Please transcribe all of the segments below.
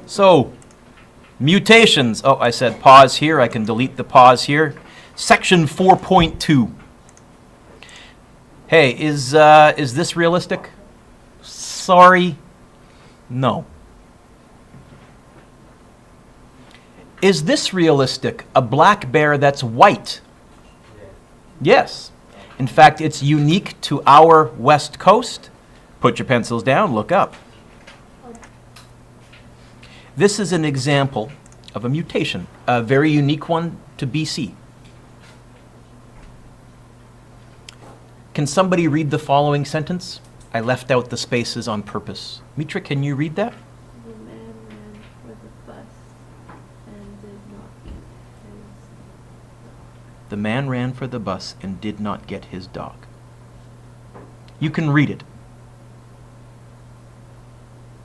So, mutations. Oh, I said pause here. I can delete the pause here. Section 4.2. Hey, is this realistic? Sorry, no. Is this realistic? A black bear that's white? Yes. In fact, it's unique to our West Coast. Put your pencils down, look up. This is an example of a mutation, a very unique one to BC. Can somebody read the following sentence? I left out the spaces on purpose. Mitra, can you read that? The man ran for the bus and did not get his dog. The man ran for the bus and did not get his dog. You can read it.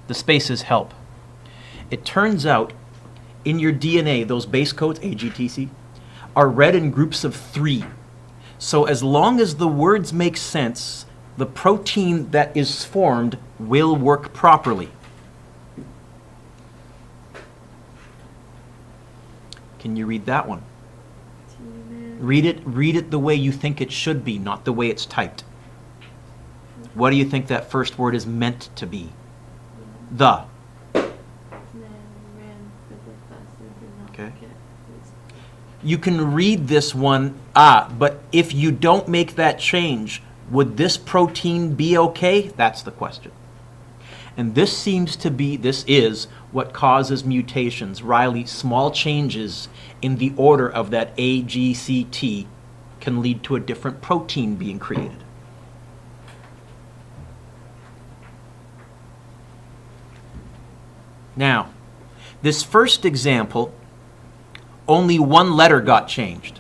The spaces help. It turns out in your DNA, those base codes, AGTC, are read in groups of 3. So as long as the words make sense, the protein that is formed will work properly. Can you read that one? Read it the way you think it should be, not the way it's typed. What do you think that first word is meant to be? The. Okay. You can read this one, but if you don't make that change, would this protein be okay? That's the question. And this is what causes mutations. Riley, small changes in the order of that AGCT can lead to a different protein being created. Now, this first example, only one letter got changed.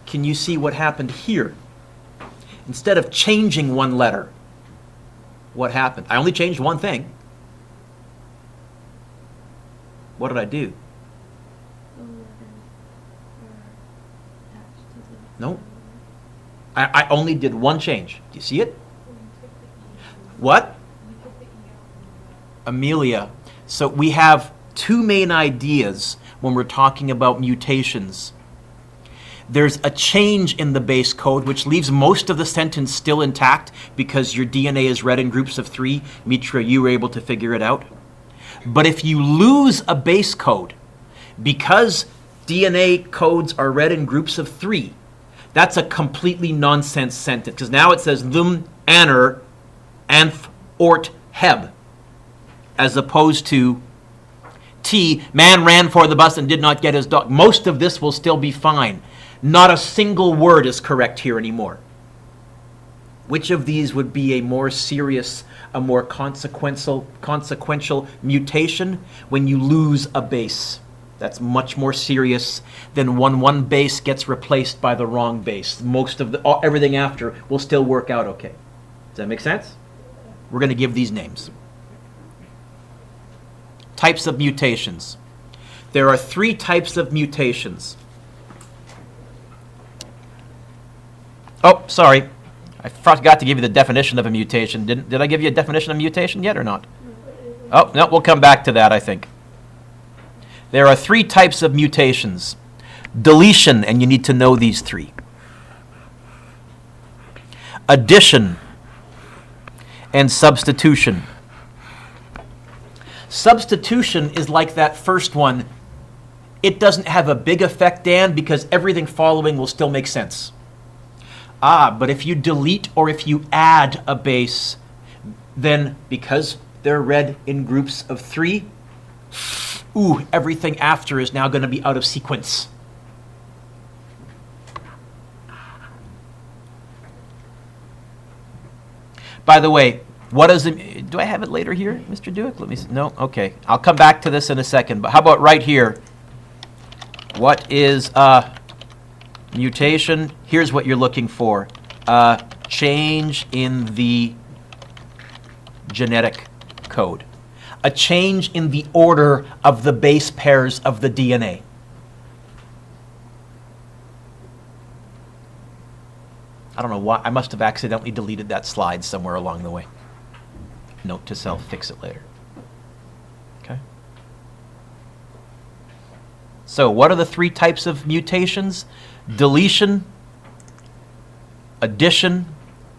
Can you see what happened here? Instead of changing one letter, what happened? I only changed one thing. What did I do? No. I only did one change. Do you see it? What? Amelia. So we have two main ideas when we're talking about mutations. There's a change in the base code, which leaves most of the sentence still intact because your DNA is read in groups of 3. Mitra, you were able to figure it out. But if you lose a base code, because DNA codes are read in groups of 3, that's a completely nonsense sentence, because now it says lum, aner, anth, ort, heb, as opposed to T, man ran for the bus and did not get his dog. Most of this will still be fine. Not a single word is correct here anymore. Which of these would be a more serious, a more consequential mutation? When you lose a base. That's much more serious than when one base gets replaced by the wrong base. Most of everything after will still work out okay. Does that make sense? We're going to give these names. Types of mutations. There are 3 types of mutations. Oh, sorry. I forgot to give you the definition of a mutation. Did I give you a definition of mutation yet or not? Oh, no, we'll come back to that, I think. There are 3 types of mutations. Deletion, and you need to know these 3. Addition and substitution. Substitution is like that first one. It doesn't have a big effect, Dan, because everything following will still make sense. But if you delete or if you add a base, then because they're read in groups of 3, everything after is now going to be out of sequence. By the way, what is it? Do I have it later here, Mr. Dueck? Let me see. No? Okay. I'll come back to this in a second. But how about right here? What is mutation? Here's what you're looking for. Change in the genetic code. A change in the order of the base pairs of the DNA. I don't know why. I must have accidentally deleted that slide somewhere along the way. Note to self, fix it later. Okay? So what are the three types of mutations? Deletion, addition,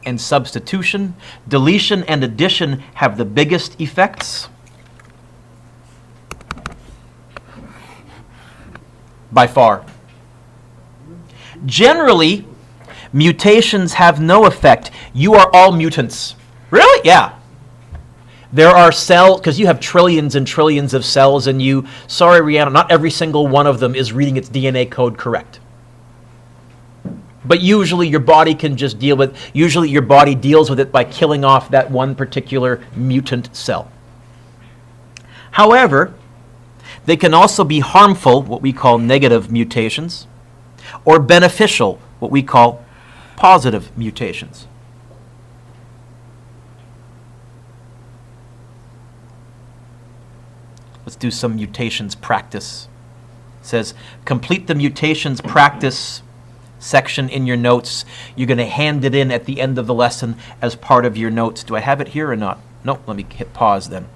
and substitution. Deletion and addition have the biggest effects. By far. Generally, mutations have no effect. You are all mutants. Really? Yeah. There are cells, because you have trillions and trillions of cells in you. Sorry, Rihanna, not every single one of them is reading its DNA code correct. But usually your body can just deal with, usually your body deals with it by killing off that one particular mutant cell. However, they can also be harmful, what we call negative mutations, or beneficial, what we call positive mutations. Let's do some mutations practice. It says, complete the mutations practice section in your notes. You're going to hand it in at the end of the lesson as part of your notes. Do I have it here or not? Nope, let me hit pause then.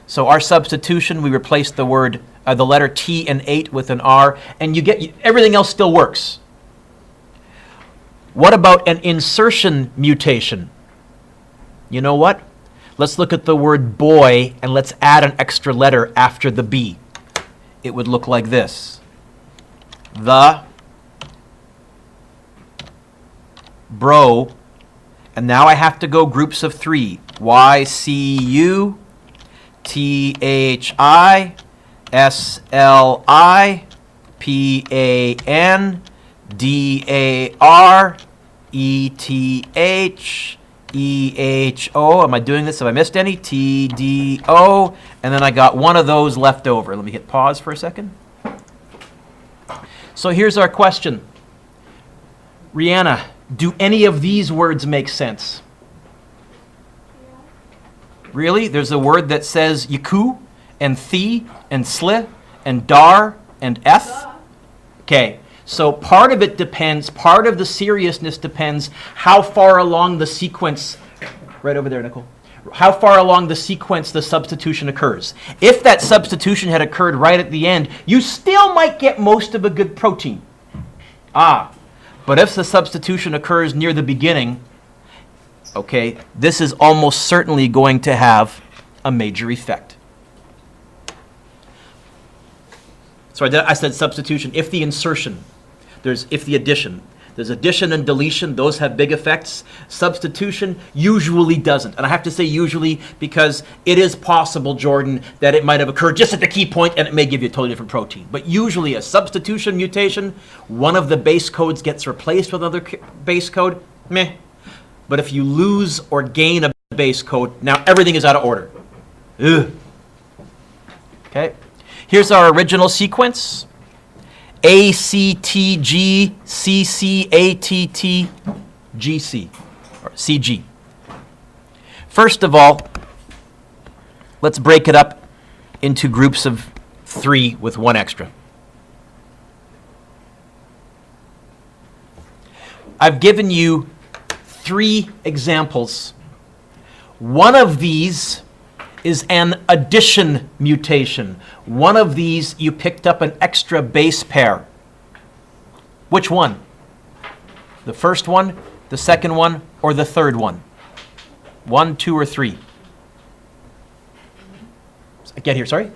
So our substitution, we replaced the letter T and 8 with an R, and everything else still works. What about an insertion mutation? You know what? Let's look at the word boy, and let's add an extra letter after the B. It would look like this. The bro, and now I have to go groups of three. Y-C-U, T-H-I, S-L-I, P-A-N, D-A-R, E-T-H, E-H-O. Am I doing this? Have I missed any? T-D-O. And then I got one of those left over. Let me hit pause for a second. So here's our question. Rihanna, do any of these words make sense? Really? There's a word that says yaku, and thi, and sli, and dar, and eth? Okay. So part of it depends, part of the seriousness depends how far along the sequence, right over there, Nicole, how far along the sequence the substitution occurs. If that substitution had occurred right at the end, you still might get most of a good protein. But if the substitution occurs near the beginning, okay, this is almost certainly going to have a major effect. So I said substitution. If the insertion, if the addition. There's addition and deletion. Those have big effects. Substitution usually doesn't. And I have to say usually because it is possible, Jordan, that it might have occurred just at the key point and it may give you a totally different protein. But usually a substitution mutation, one of the base codes gets replaced with another base code, meh. But if you lose or gain a base code, now everything is out of order. Ugh. Okay. Here's our original sequence. A, C, T, G, C, C, A, T, T, G, C, or C, G. First of all, let's break it up into groups of three with one extra. I've given you three examples. One of these is an addition mutation. One of these, you picked up an extra base pair. Which one? The first one, the second one, or the third one? 1, 2, or 3? Get here, sorry?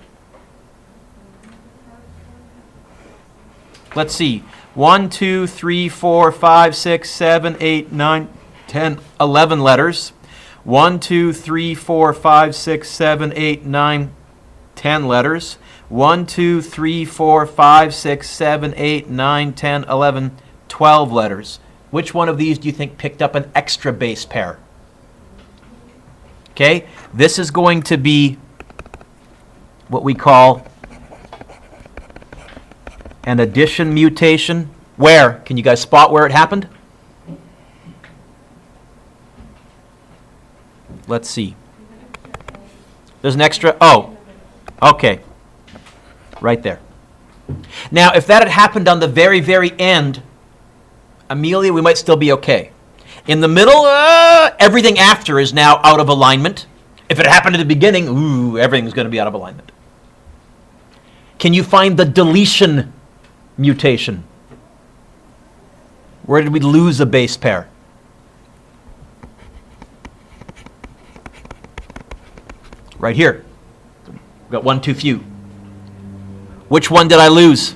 Let's see. 1, 2, 3, 4, 5, 6, 7, 8, 9, 10, 11 letters. 1, 2, 3, 4, 5, 6, 7, 8, 9, 10 letters. 1, 2, 3, 4, 5, 6, 7, 8, 9, 10, 11, 12 letters. Which one of these do you think picked up an extra base pair? Okay, this is going to be what we call an addition mutation. Where? Can you guys spot where it happened? Let's see. There's an extra, oh, okay. Right there. Now, if that had happened on the very, very end, Amelia, we might still be okay. In the middle, everything after is now out of alignment. If it happened at the beginning, everything's going to be out of alignment. Can you find the deletion mutation? Where did we lose a base pair? Right here. We've got one too few. Which one did I lose?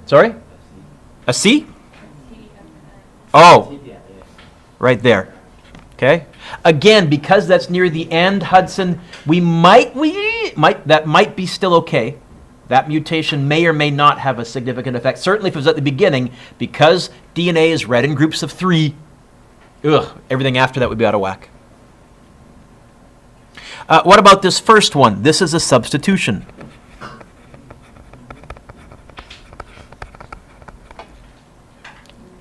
Sorry? A C? Oh, right there. Okay. Again, because that's near the end, Hudson, that might be still okay. That mutation may or may not have a significant effect. Certainly if it was at the beginning, because DNA is read in groups of 3, everything after that would be out of whack. What about this first one? This is a substitution.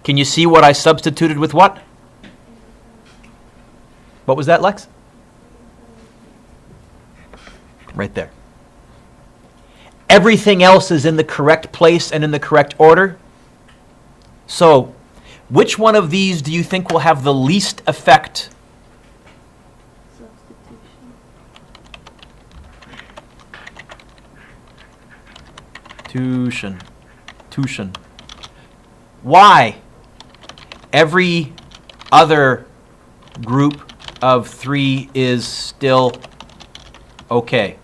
Can you see what I substituted with what? What was that, Lex? Right there. Everything else is in the correct place and in the correct order. So, which one of these do you think will have the least effect? Substitution. Why? Every other group of 3 is still okay.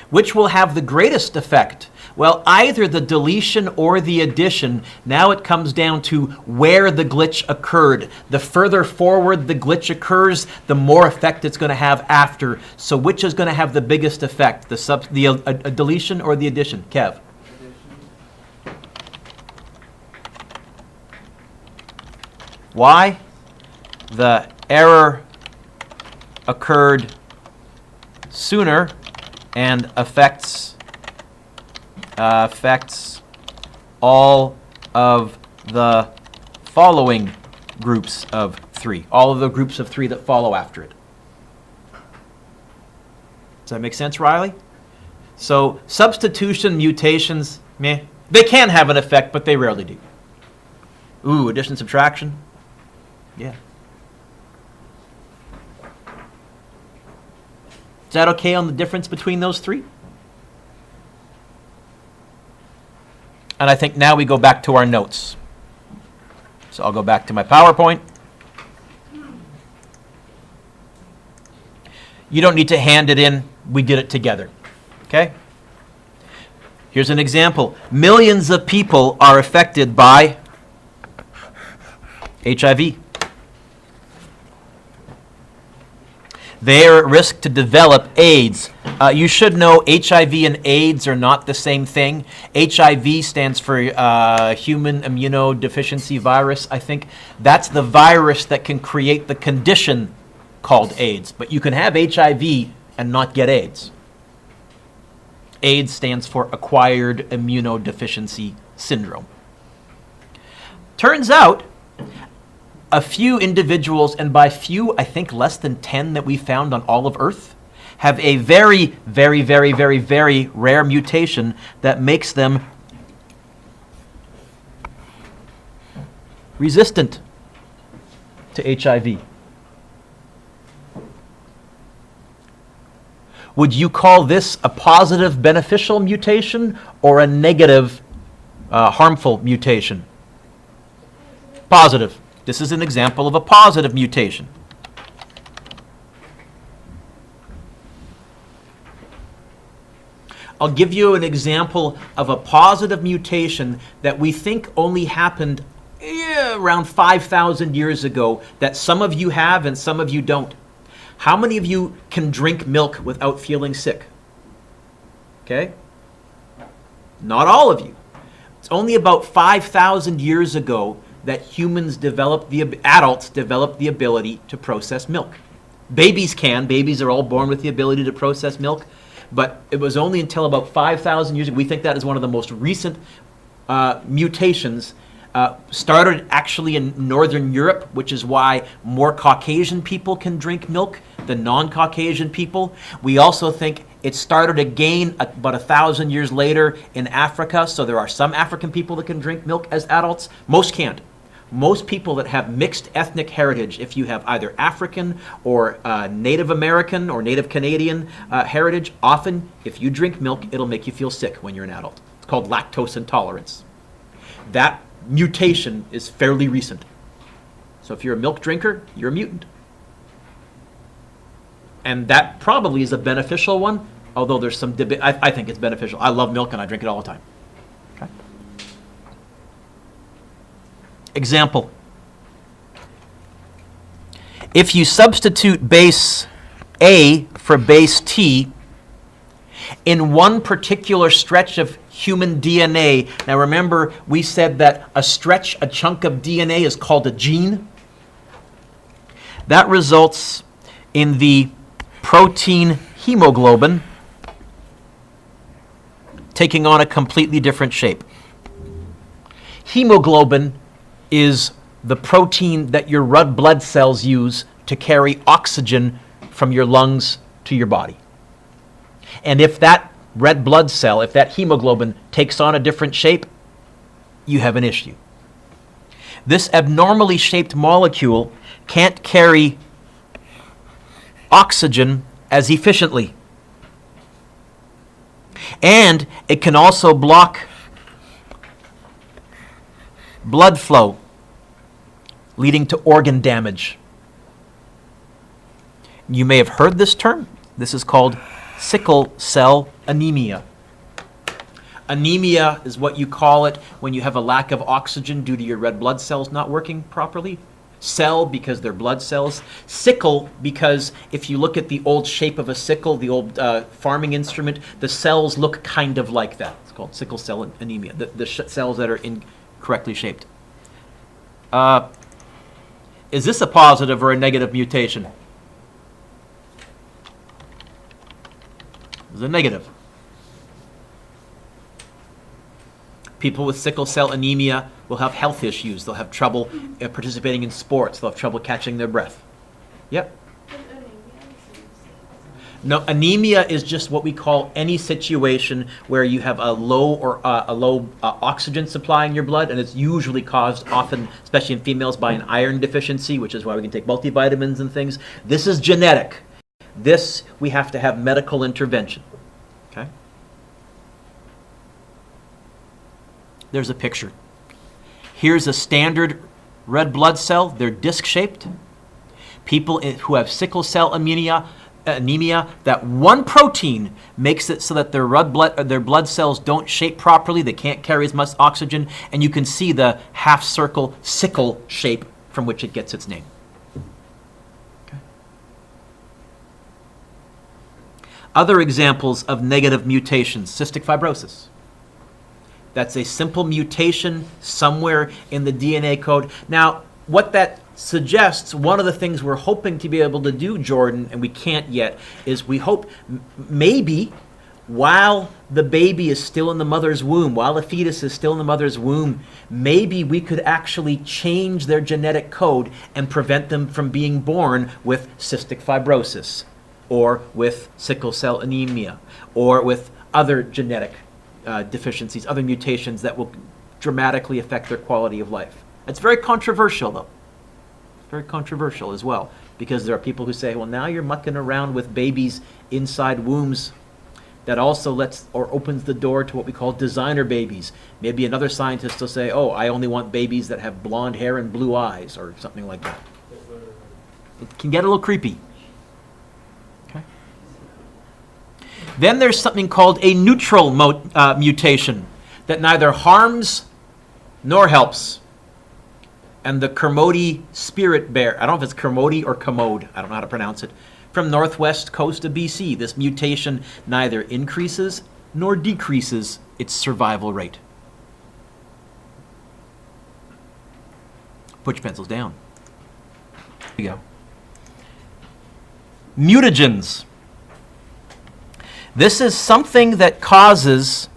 Which will have the greatest effect? Well, either the deletion or the addition. Now it comes down to where the glitch occurred. The further forward the glitch occurs, the more effect it's going to have after. So which is going to have the biggest effect? The deletion or the addition? Kev? Why? The error occurred sooner and affects all of the following groups of 3. All of the groups of 3 that follow after it. Does that make sense, Riley? So substitution, mutations, meh. They can have an effect, but they rarely do. Ooh, addition, subtraction. Yeah. Is that okay on the difference between those 3? And I think now we go back to our notes. So I'll go back to my PowerPoint. You don't need to hand it in. We did it together. Okay? Here's an example. Millions of people are affected by HIV. They are at risk to develop AIDS. You should know HIV and AIDS are not the same thing. HIV stands for human immunodeficiency virus, I think. That's the virus that can create the condition called AIDS. But you can have HIV and not get AIDS. AIDS stands for acquired immunodeficiency syndrome. Turns out, a few individuals, and by few, I think less than 10 that we found on all of Earth, have a very, very, very, very, very rare mutation that makes them resistant to HIV. Would you call this a positive beneficial mutation or a negative harmful mutation? Positive. This is an example of a positive mutation. I'll give you an example of a positive mutation that we think only happened around 5,000 years ago, that some of you have and some of you don't. How many of you can drink milk without feeling sick? Okay? Not all of you. It's only about 5,000 years ago that adults developed the ability to process milk. Babies can. Babies are all born with the ability to process milk. But it was only until about 5,000 years ago, we think that is one of the most recent mutations Started actually in Northern Europe, which is why more Caucasian people can drink milk than non-Caucasian people. We also think it started again about 1,000 years later in Africa, so there are some African people that can drink milk as adults. Most can't. Most people that have mixed ethnic heritage, if you have either African or Native American or Native Canadian heritage, often if you drink milk, it'll make you feel sick when you're an adult. It's called lactose intolerance. That mutation is fairly recent. So if you're a milk drinker, you're a mutant. And that probably is a beneficial one, although there's some debate. I think it's beneficial. I love milk and I drink it all the time. Okay. Example. If you substitute base A for base T in one particular stretch of human DNA, now remember we said that a chunk of DNA is called a gene. That results in the protein hemoglobin taking on a completely different shape. Hemoglobin is the protein that your red blood cells use to carry oxygen from your lungs to your body. And if that red blood cell, if that hemoglobin takes on a different shape, you have an issue. This abnormally shaped molecule can't carry oxygen as efficiently. And it can also block blood flow, leading to organ damage. You may have heard this term. This is called sickle cell anemia. Anemia is what you call it when you have a lack of oxygen due to your red blood cells not working properly. Cell, because they're blood cells. Sickle, because if you look at the old shape of a sickle, the old farming instrument, the cells look kind of like that. It's called sickle cell anemia, the cells that are incorrectly shaped. Is this a positive or a negative mutation? It's a negative. People with sickle cell anemia will have health issues. They'll have trouble participating in sports. They'll have trouble catching their breath. Yep. No, anemia is just what we call any situation where you have a low oxygen supply in your blood, and it's usually caused often, especially in females, by an iron deficiency, which is why we can take multivitamins and things. This is genetic. This, we have to have medical intervention. Okay? There's a picture. Here's a standard red blood cell. They're disc-shaped. People who have sickle cell anemia, that one protein makes it so that their blood cells don't shape properly. They can't carry as much oxygen. And you can see the half-circle sickle shape from which it gets its name. Okay. Other examples of negative mutations, cystic fibrosis. That's a simple mutation somewhere in the DNA code. Now, what that suggests, one of the things we're hoping to be able to do, Jordan, and we can't yet, is we hope maybe while the baby is still in the mother's womb, while the fetus is still in the mother's womb, maybe we could actually change their genetic code and prevent them from being born with cystic fibrosis or with sickle cell anemia or with other genetic deficiencies, other mutations that will dramatically affect their quality of life. It's very controversial, though. Very controversial as well, because there are people who say, well, now you're mucking around with babies inside wombs. That also opens the door to what we call designer babies. Maybe another scientist will say, oh, I only want babies that have blonde hair and blue eyes, or something like that. It can get a little creepy. Okay. Then there's something called a neutral mutation that neither harms nor helps. And the Kermode spirit bear, I don't know if it's Kermode or Commode, I don't know how to pronounce it, from northwest coast of BC. This mutation neither increases nor decreases its survival rate. Put your pencils down. There you go. Mutagens. This is something that causes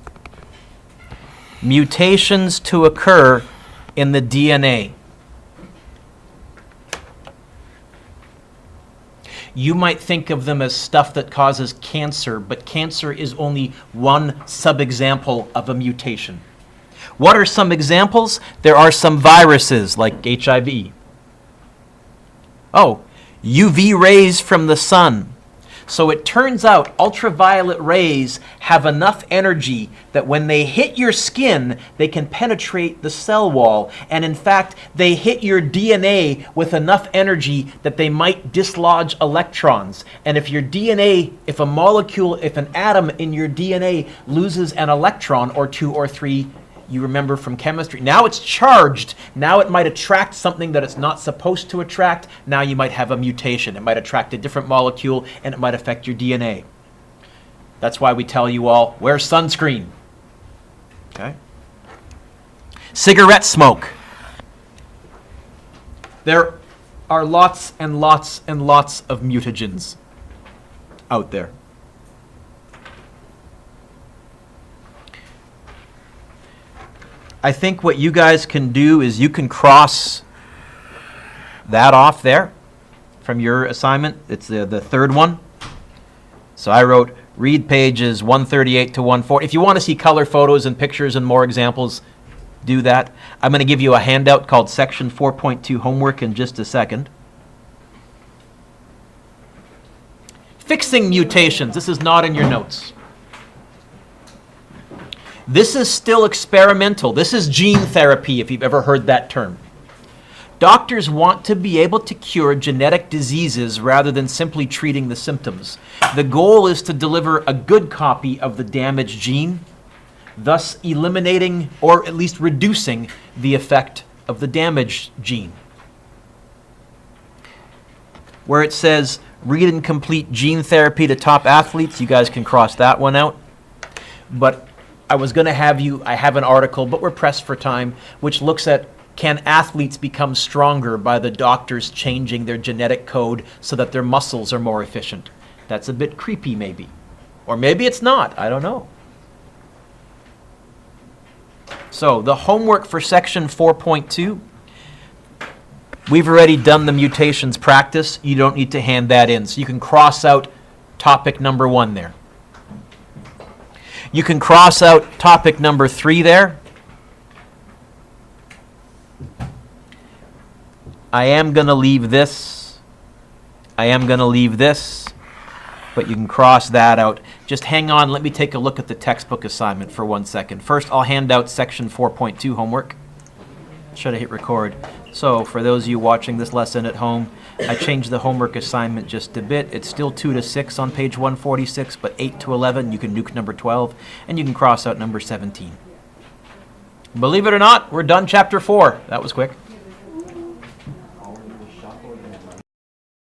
mutations to occur in the DNA. You might think of them as stuff that causes cancer, but cancer is only one subexample of a mutation. What are some examples? There are some viruses like HIV. Oh, UV rays from the sun. So it turns out ultraviolet rays have enough energy that when they hit your skin, they can penetrate the cell wall. And in fact, they hit your DNA with enough energy that they might dislodge electrons. And if your DNA, if a molecule, if an atom in your DNA loses an electron or two or three, you remember from chemistry, now it's charged. Now it might attract something that it's not supposed to attract. Now you might have a mutation. It might attract a different molecule and it might affect your DNA. That's why we tell you all, wear sunscreen. Okay? Cigarette smoke. There are lots and lots and lots of mutagens out there. I think what you guys can do is you can cross that off there from your assignment. It's the third one. So I wrote read pages 138 to 140. If you want to see color photos and pictures and more examples, do that. I'm going to give you a handout called Section 4.2 homework in just a second. Fixing mutations. This is not in your notes. This is still experimental. This is gene therapy, if you've ever heard that term. Doctors want to be able to cure genetic diseases rather than simply treating the symptoms. The goal is to deliver a good copy of the damaged gene, thus eliminating or at least reducing the effect of the damaged gene. Where it says read and complete gene therapy to top athletes, you guys can cross that one out. But I was going to have you, I have an article, but we're pressed for time, which looks at can athletes become stronger by the doctors changing their genetic code so that their muscles are more efficient. That's a bit creepy maybe. Or maybe it's not, I don't know. So the homework for section 4.2, we've already done the mutations practice. You don't need to hand that in. So you can cross out topic number 1 there. You can cross out topic number 3 there. I am going to leave this. I am going to leave this. But you can cross that out. Just hang on. Let me take a look at the textbook assignment for 1 second. First, I'll hand out section 4.2 homework. Should I hit record? So for those of you watching this lesson at home, I changed the homework assignment just a bit. It's still 2 to 6 on page 146, but 8 to 11, you can nuke number 12, and you can cross out number 17. Believe it or not, we're done chapter 4. That was quick.